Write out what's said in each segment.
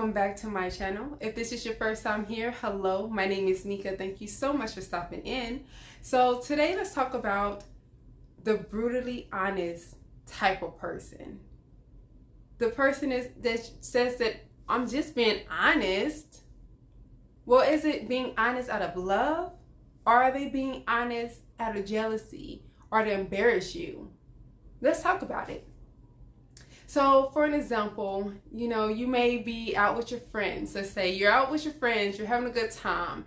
welcome back to my channel. If this is your first time here, hello, my name is Mika. Thank you so much for stopping in. So today let's talk about the brutally honest type of person. The person that says that I'm just being honest. Well, is it being honest out of love? Or are they being honest out of jealousy or to embarrass you? Let's talk about it. So for an example, you may be out with your friends. Let's say you're out with your friends, you're having a good time,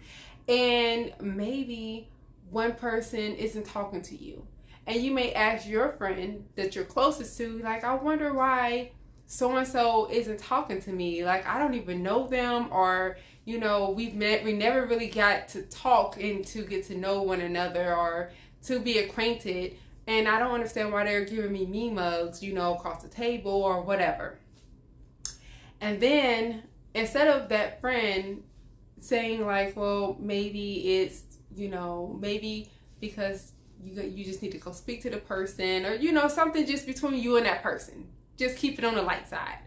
and maybe one person isn't talking to you. And you may ask your friend that you're closest to, like, I wonder why so-and-so isn't talking to me. Like, I don't even know them, or, we never really got to talk and to get to know one another or to be acquainted. And I don't understand why they're giving me mean mugs, across the table or whatever. And then instead of that friend saying like, well, maybe it's, maybe because you just need to go speak to the person, or, something just between you and that person. Just keep it on the light side.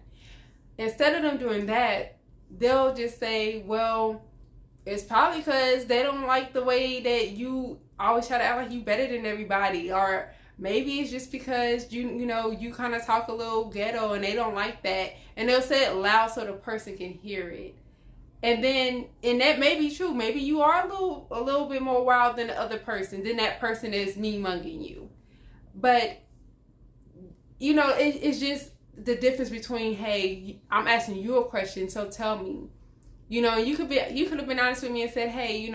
Instead of them doing that, they'll just say, well, it's probably because they don't like the way that you always try to act like you better than everybody, or maybe it's just because you kind of talk a little ghetto and they don't like that, and they'll say it loud so the person can hear it. And that may be true. Maybe you are a little bit more wild than the other person. Then that person is mean-munging you. But it's just the difference between, hey, I'm asking you a question, so tell me. You could have been honest with me and said, hey,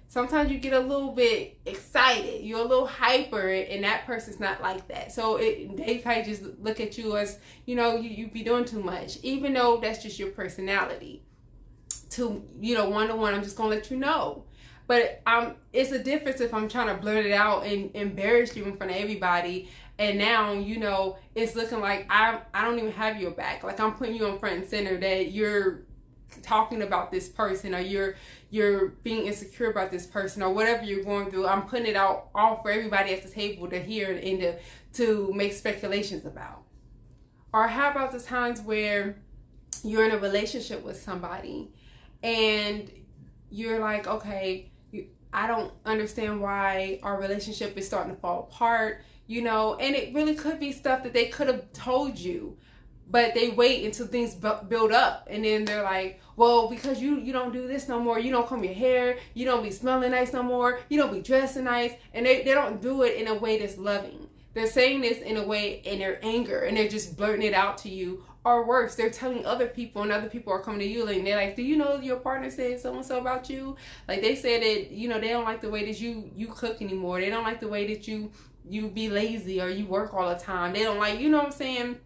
sometimes you get a little bit excited, you're a little hyper, and that person's not like that. So they probably just look at you as, you be doing too much, even though that's just your personality. To, one-to-one, I'm just gonna let you know. But it's a difference if I'm trying to blurt it out and embarrass you in front of everybody, and now, it's looking like I don't even have your back. Like, I'm putting you on front and center that you're talking about this person, or you're being insecure about this person, or whatever you're going through. I'm putting it out all for everybody at the table to hear and to make speculations about. Or how about the times where you're in a relationship with somebody and you're like, okay, I don't understand why our relationship is starting to fall apart, and it really could be stuff that they could have told you. But they wait until things build up, and then they're like, well, because you don't do this no more, you don't comb your hair, you don't be smelling nice no more, you don't be dressing nice, and they don't do it in a way that's loving. They're saying this in a way in their anger, and they're just blurting it out to you. Or worse, they're telling other people, and other people are coming to you, and they're like, do you know your partner said so-and-so about you? Like, they said that, they don't like the way that you cook anymore. They don't like the way that you be lazy, or you work all the time. They don't like, what I'm saying?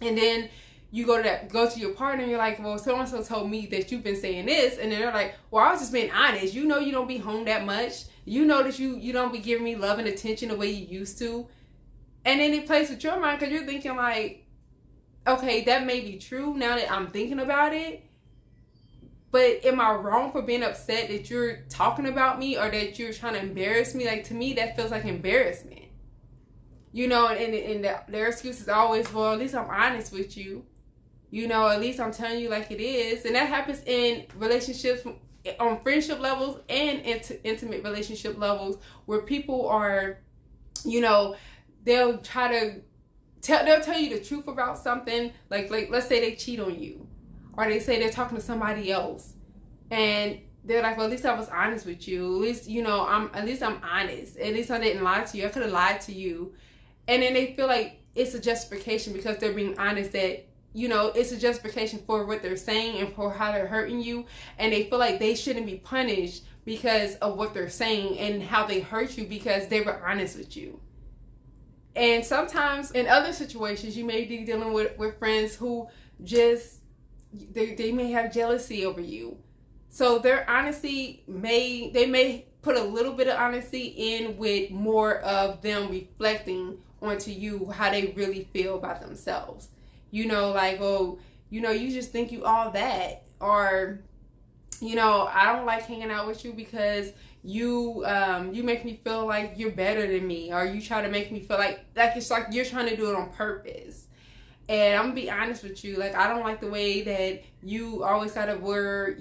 And then you go to your partner and you're like, well, so-and-so told me that you've been saying this. And then they're like, well, I was just being honest. You don't be home that much. You know that you don't be giving me love and attention the way you used to. And then it plays with your mind because you're thinking like, okay, that may be true now that I'm thinking about it. But am I wrong for being upset that you're talking about me, or that you're trying to embarrass me? Like, to me, that feels like embarrassment. And their excuse is always, well, at least I'm honest with you. At least I'm telling you like it is. And that happens in relationships, on friendship levels and intimate relationship levels, where people are, they'll try to they'll tell you the truth about something. Like let's say they cheat on you, or they say they're talking to somebody else, and they're like, well, at least I was honest with you. At least, I'm honest. At least I didn't lie to you. I could have lied to you. And then they feel like it's a justification because they're being honest, that, it's a justification for what they're saying and for how they're hurting you. And they feel like they shouldn't be punished because of what they're saying and how they hurt you because they were honest with you. And sometimes in other situations, you may be dealing with friends who just, they may have jealousy over you. So their honesty they may put a little bit of honesty in with more of them reflecting onto you how they really feel about themselves. Like, oh, you just think you all that, or, I don't like hanging out with you because you make me feel like you're better than me, or you try to make me feel like it's like you're trying to do it on purpose. And I'm gonna be honest with you, like, I don't like the way that you always gotta wear,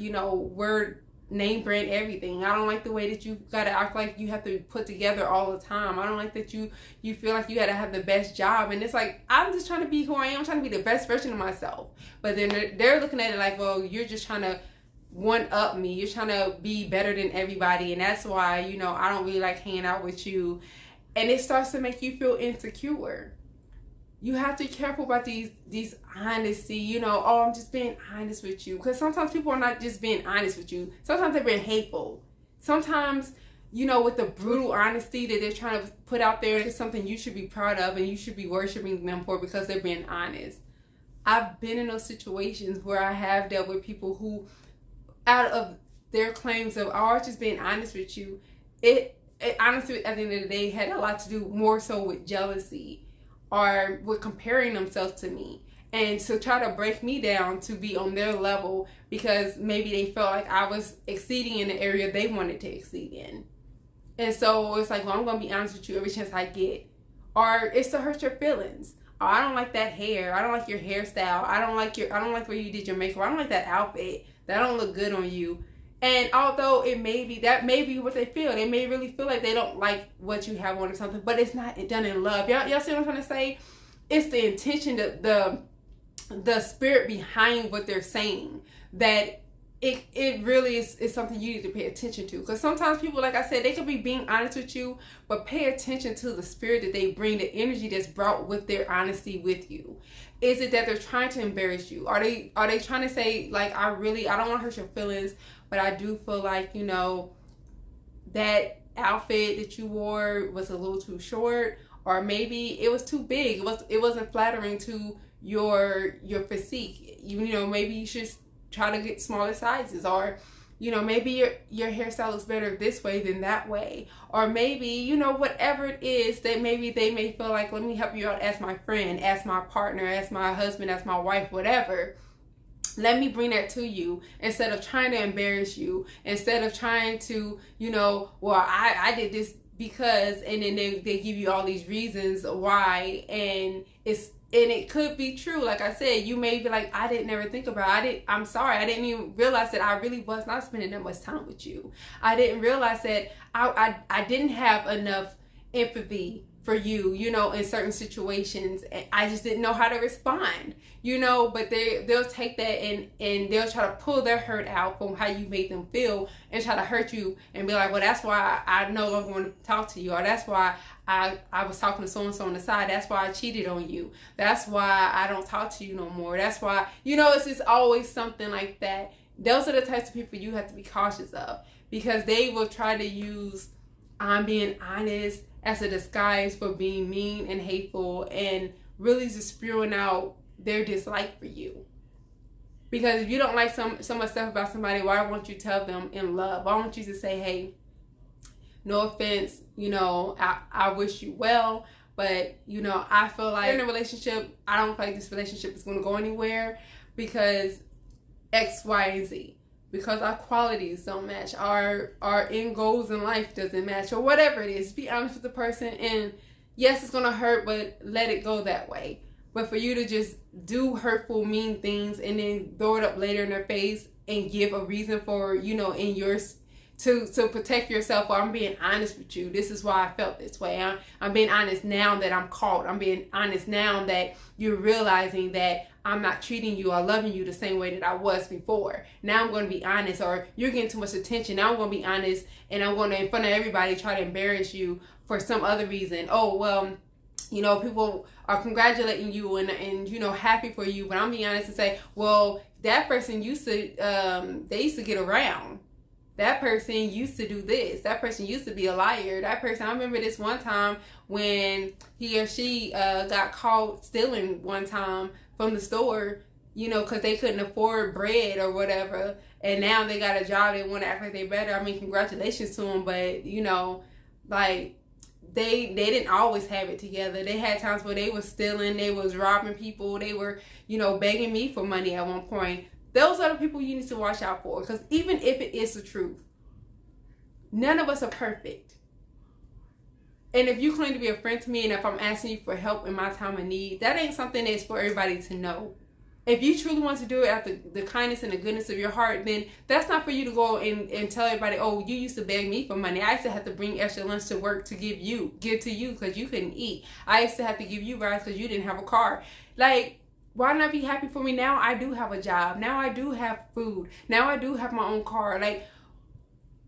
name brand everything. I don't like the way that you gotta act like you have to put together all the time. I don't like that you feel like you gotta have the best job. And it's like, I'm just trying to be who I am. I'm trying to be the best version of myself. But then they're looking at it like, well, you're just trying to one up me. You're trying to be better than everybody. And that's why, I don't really like hanging out with you. And it starts to make you feel insecure. You have to be careful about these honesty, oh, I'm just being honest with you. Because sometimes people are not just being honest with you. Sometimes they're being hateful. Sometimes, with the brutal honesty that they're trying to put out there, it's something you should be proud of and you should be worshiping them for because they're being honest. I've been in those situations where I have dealt with people who, out of their claims of, oh, I was just being honest with you, it honestly, at the end of the day, had a lot to do more so with jealousy or with comparing themselves to me, and to try to break me down to be on their level because maybe they felt like I was exceeding in the area they wanted to exceed in. And so it's like, well, I'm going to be honest with you every chance I get. Or it's to hurt your feelings. Oh, I don't like that hair. I don't like your hairstyle. I don't like where you did your makeup. I don't like that outfit. That don't look good on you. And although that may be what they feel. They may really feel like they don't like what you have on or something, but it's not done in love. Y'all see what I'm trying to say? It's the intention, the spirit behind what they're saying, that it really is something you need to pay attention to. Because sometimes people, like I said, they could be being honest with you, but pay attention to the spirit that they bring, the energy that's brought with their honesty with you. Is it that they're trying to embarrass you? Are they trying to say, like, I don't want to hurt your feelings, but I do feel like, that outfit that you wore was a little too short, or maybe it was too big. It wasn't flattering to your physique. Maybe you should try to get smaller sizes, or maybe your hairstyle looks better this way than that way, or maybe whatever it is that maybe they may feel like, let me help you out as my friend, as my partner, as my husband, as my wife, whatever. Let me bring that to you instead of trying to embarrass you, instead of trying to, well, I did this because, and then they give you all these reasons why, and it could be true. Like I said, you may be like, I didn't ever think about it. I'm sorry. I didn't even realize that I really was not spending that much time with you. I didn't realize that I didn't have enough empathy for you, in certain situations. And I just didn't know how to respond, but they'll take that and they'll try to pull their hurt out from how you made them feel and try to hurt you and be like, well, that's why I no longer want to talk to you, or that's why I was talking to so-and-so on the side. That's why I cheated on you. That's why I don't talk to you no more. That's why, it's just always something like that. Those are the types of people you have to be cautious of, because they will try to use I'm being honest as a disguise for being mean and hateful and really just spewing out their dislike for you. Because if you don't like some stuff about somebody, why won't you tell them in love? Why won't you just say, hey, no offense, I wish you well, but, I feel like in a relationship, I don't feel like this relationship is going to go anywhere because X, Y, and Z. Because our qualities don't match, our end goals in life doesn't match, or whatever it is. Be honest with the person, and yes, it's going to hurt, but let it go that way. But for you to just do hurtful, mean things and then throw it up later in their face and give a reason for, in yours, to protect yourself, or I'm being honest with you. This is why I felt this way. I'm being honest now that I'm caught. I'm being honest now that you're realizing that I'm not treating you or loving you the same way that I was before. Now I'm going to be honest, or you're getting too much attention. Now I'm going to be honest, and I'm going to, in front of everybody, try to embarrass you for some other reason. Oh, well, people are congratulating you and happy for you. But I'm being honest and say, well, that person used to, they used to get around. That person used to do this. That person used to be a liar. That person, I remember this one time when he or she got caught stealing one time from the store, because they couldn't afford bread or whatever. And now they got a job. They want to act like they better. I mean, congratulations to them. But, like, they didn't always have it together. They had times where they was stealing. They was robbing people. They were, begging me for money at one point. Those are the people you need to watch out for. Because even if it is the truth, none of us are perfect. And if you claim to be a friend to me, and if I'm asking you for help in my time of need, that ain't something that's for everybody to know. If you truly want to do it out the kindness and the goodness of your heart, then that's not for you to go and tell everybody, oh, you used to beg me for money. I used to have to bring extra lunch to work to give to you because you couldn't eat. I used to have to give you rides because you didn't have a car. Like, why not be happy for me? Now I do have a job. Now I do have food. Now I do have my own car. Like,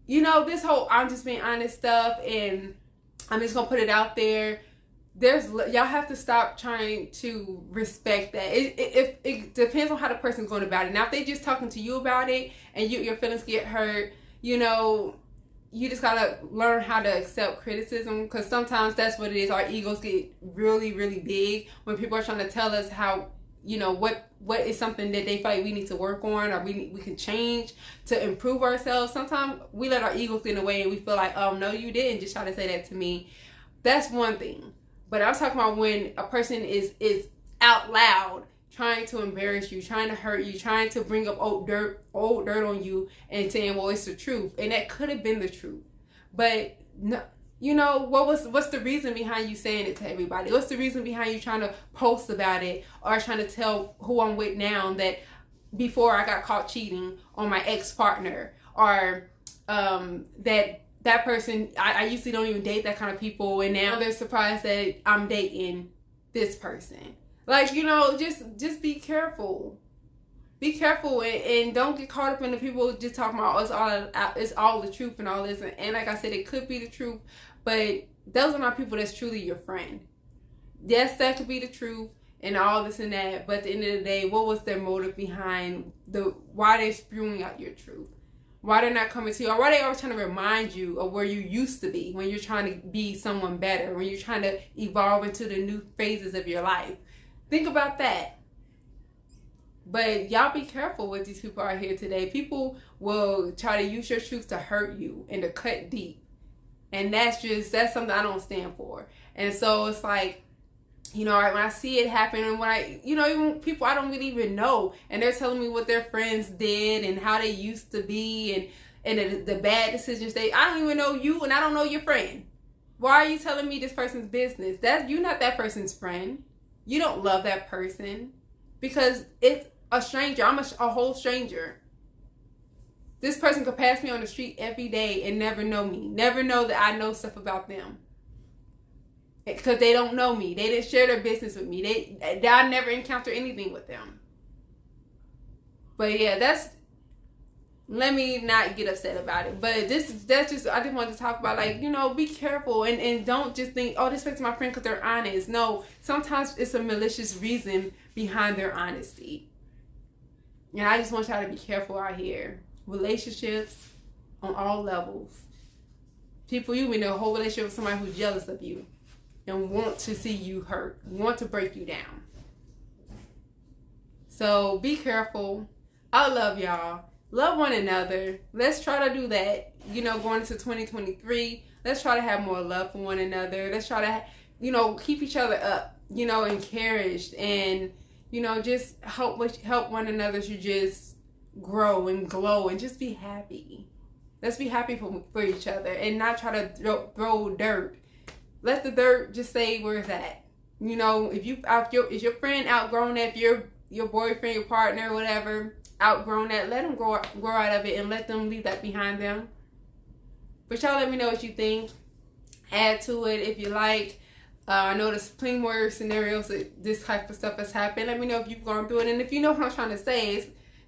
you know, this whole I'm just being honest stuff, and I'm just going to put it out there. Y'all have to stop trying to respect that. It depends on how the person's going about it. Now, if they just talking to you about it and your feelings get hurt, you know, you just got to learn how to accept criticism, because sometimes that's what it is. Our egos get really, really big when people are trying to tell us how, you know, what is something that they feel like we need to work on, or we can change to improve ourselves. Sometimes we let our egos get in the way and we feel like, oh, no, you didn't just try to say that to me. That's one thing. But I'm talking about when a person is out loud trying to embarrass you, trying to hurt you, trying to bring up old dirt on you, and saying, well, it's the truth. And that could have been the truth. But no, you know, what's the reason behind you saying it to everybody? What's the reason behind you trying to post about it, or trying to tell who I'm with now that before I got caught cheating on my ex-partner, or that person, I usually don't even date that kind of people, and now they're surprised that I'm dating this person. Like, you know, just be careful. Be careful, and don't get caught up in the people just talking about it's all the truth and all this. And like I said, it could be the truth, but those are not people that's truly your friend. Yes, that could be the truth and all this and that, but at the end of the day, what was their motive behind why they're spewing out your truth? Why they're not coming to you, or why they always trying to remind you of where you used to be when you're trying to be someone better, when you're trying to evolve into the new phases of your life. Think about that. But y'all be careful with these people out here today. People will try to use your truth to hurt you and to cut deep. And that's something I don't stand for. And so it's like, you know, when I see it happen, and when even people I don't really even know, and they're telling me what their friends did and how they used to be, and the bad decisions I don't even know you, and I don't know your friend. Why are you telling me this person's business? You're not that person's friend. You don't love that person because it's a stranger. I'm a whole stranger. This person could pass me on the street every day and never know me, never know that I know stuff about them. Because they don't know me. They didn't share their business with me. I never encountered anything with them. But yeah, let me not get upset about it. But I just wanted to talk about, like, you know, be careful and don't just think, oh, this person's my friend because they're honest. No, sometimes it's a malicious reason behind their honesty. And I just want y'all to be careful out here. Relationships on all levels. People, you in a whole relationship with somebody who's jealous of you and want to see you hurt, want to break you down. So be careful. I love y'all. Love one another. Let's try to do that. You know, going into 2023, let's try to have more love for one another. Let's try to, you know, keep each other up, you know, encouraged, and, you know, just help one another to just grow and glow and just be happy. Let's be happy for each other and not try to throw dirt. Let the dirt just say where it's at. You know, is your friend outgrown that? If your boyfriend, your partner, whatever, outgrown that, let them grow out of it and let them leave that behind them. But y'all let me know what you think. Add to it if you like. I know there's plenty more scenarios that this type of stuff has happened. Let me know if you've gone through it. And if you know what I'm trying to say,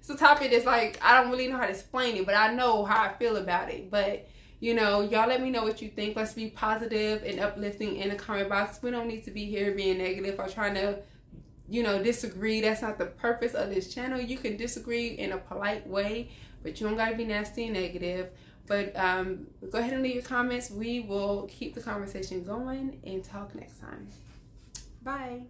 it's a topic that's like, I don't really know how to explain it, but I know how I feel about it. But, you know, y'all let me know what you think. Let's be positive and uplifting in the comment box. We don't need to be here being negative or trying to, you know, disagree. That's not the purpose of this channel. You can disagree in a polite way, but you don't got to be nasty and negative. But go ahead and leave your comments. We will keep the conversation going and talk next time. Bye.